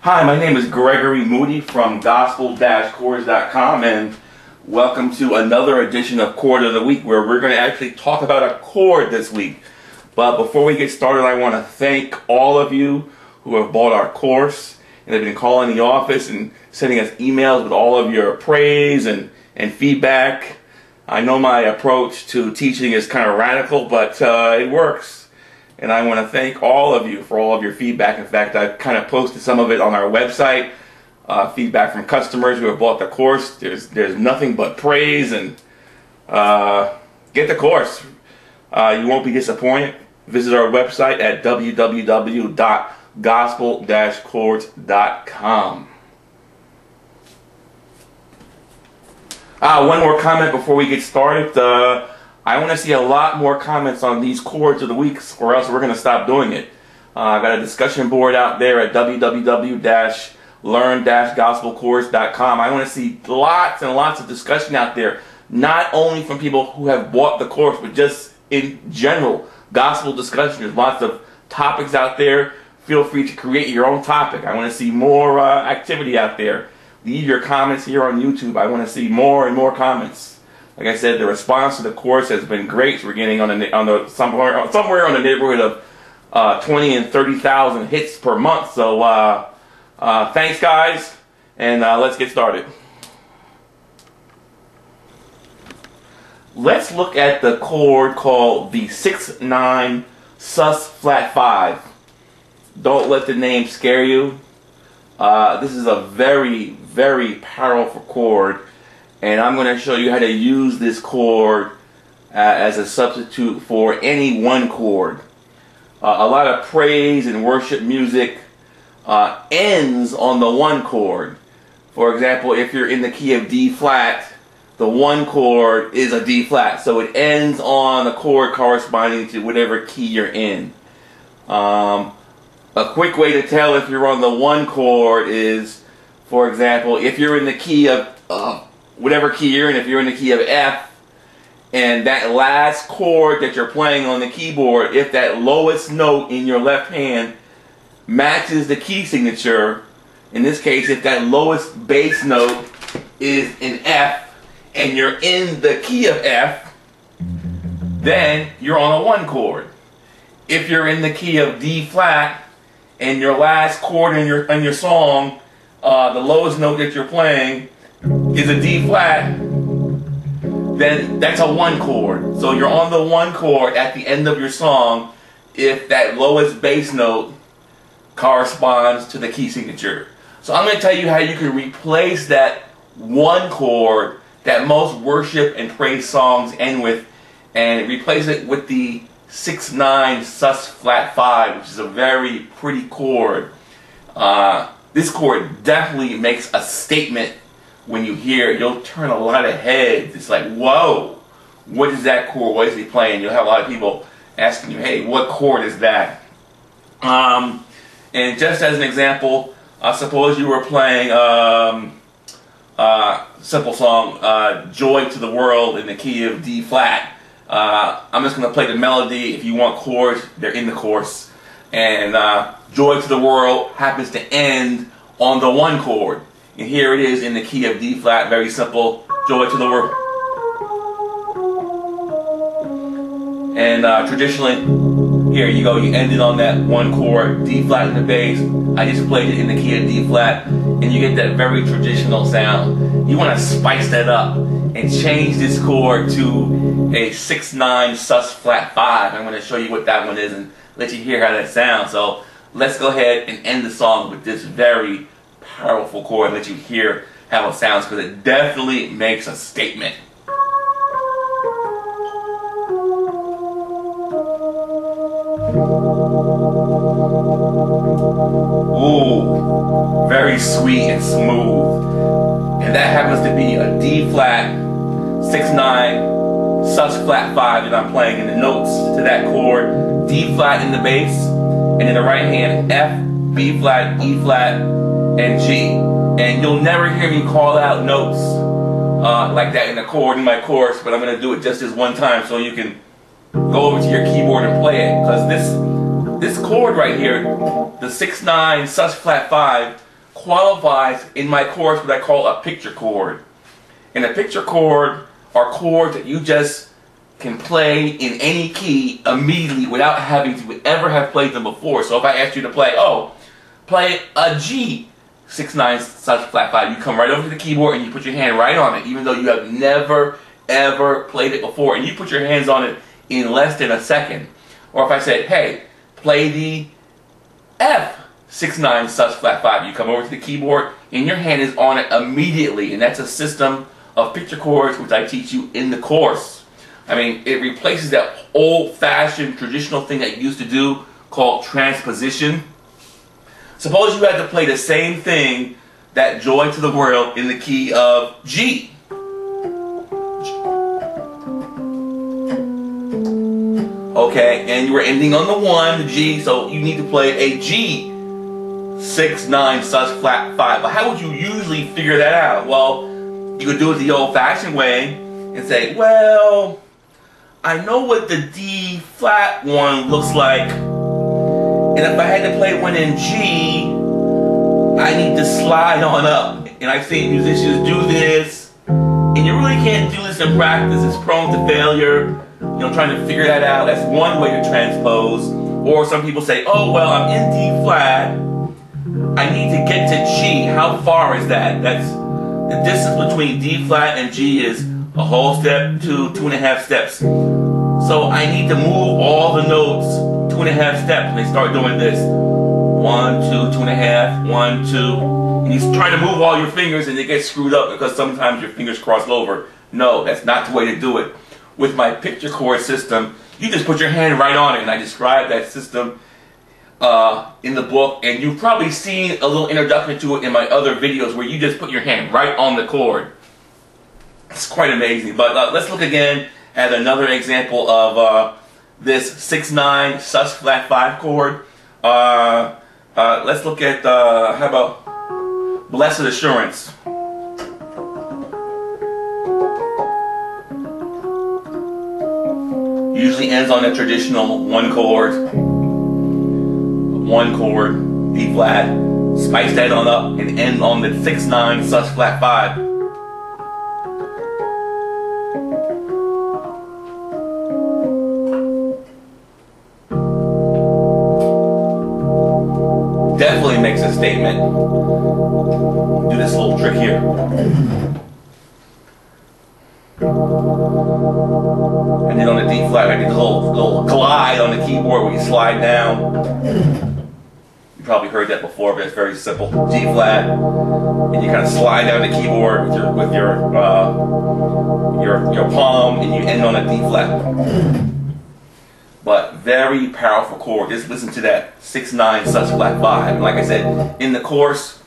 Hi, my name is Gregory Moody from Gospel-Chords.com, and welcome to another edition of Chord of the Week, where we're going to actually talk about a chord this week. But before we get started, I want to thank all of you who have bought our course and have been calling the office and sending us emails with all of your praise and feedback. I know my approach to teaching is kind of radical, but it works. And I want to thank all of you for all of your feedback. In fact, I've kind of posted some of it on our website. Feedback from customers who have bought the course. There's nothing but praise, and get the course. You won't be disappointed. Visit our website at www.gospel-chords.com. One more comment before we get started. I want to see a lot more comments on these chords of the week, or else we're going to stop doing it. I've got a discussion board out there at www.learn-gospelchords.com. I want to see lots and lots of discussion out there, not only from people who have bought the course, but just in general, gospel discussion. There's lots of topics out there. Feel free to create your own topic. I want to see more activity out there. Leave your comments here on YouTube. I want to see more and more comments. Like I said, the response to the course has been great. So we're getting somewhere on the neighborhood of 20 and 30,000 hits per month. So thanks, guys, and let's get started. Let's look at the chord called the 6-9 sus-flat-5. Don't let the name scare you. This is a very, very powerful chord. And I'm going to show you how to use this chord as a substitute for any one chord. A lot of praise and worship music ends on the one chord. For example, if you're in the key of D flat, the one chord is a D flat. So it ends on a chord corresponding to whatever key you're in. A quick way to tell if you're on the one chord is, for example, if you're in the key of whatever key you're in, if you're in the key of F, and that last chord that you're playing on the keyboard, if that lowest note in your left hand matches the key signature, in this case, if that lowest bass note is in F, and you're in the key of F, then you're on a one chord. If you're in the key of D flat, and your last chord in your song, the lowest note that you're playing is a D flat, then that's a one chord. So you're on the one chord at the end of your song if that lowest bass note corresponds to the key signature. So I'm going to tell you how you can replace that one chord that most worship and praise songs end with, and replace it with the 6-9 sus-flat-5, which is a very pretty chord. This chord definitely makes a statement. When you hear it, you'll turn a lot of heads. It's like, whoa, what is that chord? What is he playing? You'll have a lot of people asking you, hey, what chord is that? And just as an example, suppose you were playing simple song, Joy to the World in the key of D flat. I'm just going to play the melody. If you want chords, they're in the course. And Joy to the World happens to end on the one chord. And here it is in the key of D flat, very simple, Joy to the World. And traditionally, here you go, you ended on that one chord, D flat in the bass. I just played it in the key of D flat, and you get that very traditional sound. You want to spice that up and change this chord to a 6-9 sus-flat-5. I'm going to show you what that one is and let you hear how that sounds. So let's go ahead and end the song with this very powerful chord and let you hear how it sounds, because it definitely makes a statement. Ooh, very sweet and smooth. And that happens to be a D flat 6-9 sus-flat-5 that I'm playing, in the notes to that chord, D flat in the bass, and in the right hand F, B flat, E flat, and G. And you'll never hear me call out notes like that in the chord in my course, but I'm going to do it just this one time so you can go over to your keyboard and play it. Because this chord right here, the 6-9 sus-flat-5, qualifies in my course what I call a picture chord. And a picture chord are chords that you just can play in any key immediately without having to ever have played them before. So if I asked you to play, play a G 6/9 sus flat 5, you come right over to the keyboard and you put your hand right on it, even though you have never ever played it before, and you put your hands on it in less than a second. Or if I said, hey, play the F 6/9 sus flat 5, you come over to the keyboard and your hand is on it immediately, and that's a system of picture chords which I teach you in the course. I mean, it replaces that old-fashioned traditional thing that you used to do called transposition. Suppose you had to play the same thing, that Joy to the World, in the key of G. Okay, and you were ending on the 1, the G, so you need to play a G 6/9 sus flat 5. But how would you usually figure that out? Well, you could do it the old-fashioned way and say, well, I know what the D flat one looks like, and if I had to play one in G, I need to slide on up. And I've seen musicians do this, and you really can't do this in practice. It's prone to failure. You know, trying to figure that out. That's one way to transpose. Or some people say, oh, well, I'm in D flat. I need to get to G. How far is that? That's the distance between D flat and G is a whole step, 2.5 steps. So I need to move all the notes 2.5 steps. And they start doing this. 1, 2, 2.5, 1, 2. And you try to move all your fingers and they get screwed up because sometimes your fingers cross over. No, that's not the way to do it. With my picture chord system, you just put your hand right on it, and I describe that system in the book, and you've probably seen a little introduction to it in my other videos where you just put your hand right on the chord. It's quite amazing. But let's look again at another example of this 6/9 sus flat 5 chord. Let's look at, how about Blessed Assurance. Usually ends on a traditional 1 chord, D flat, spice that on up and end on the 6/9 sus flat 5. Definitely makes a statement. Do this little trick here. And then on the D flat, I did a little glide on the keyboard where you slide down. You probably heard that before, but it's very simple. G flat, and you kind of slide down the keyboard with your palm, and you end on a D flat. But very powerful chord. Just listen to that 6/9 sus flat 5. And like I said, in the course,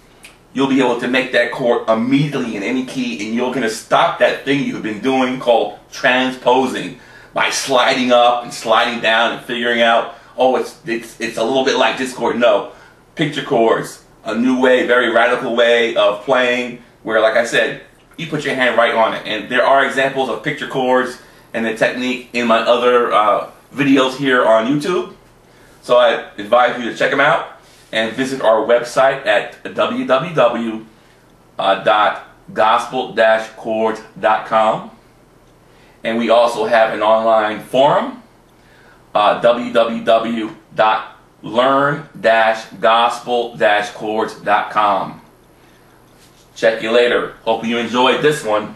you'll be able to make that chord immediately in any key, and you're going to stop that thing you've been doing called transposing by sliding up and sliding down and figuring out, oh, it's a little bit like this chord. No, picture chords, a new way, very radical way of playing where, like I said, you put your hand right on it. And there are examples of picture chords and the technique in my other videos here on YouTube. So I advise you to check them out and visit our website at www.gospel-chords.com. And we also have an online forum, www.learn-gospel-chords.com. Check you later. Hope you enjoyed this one.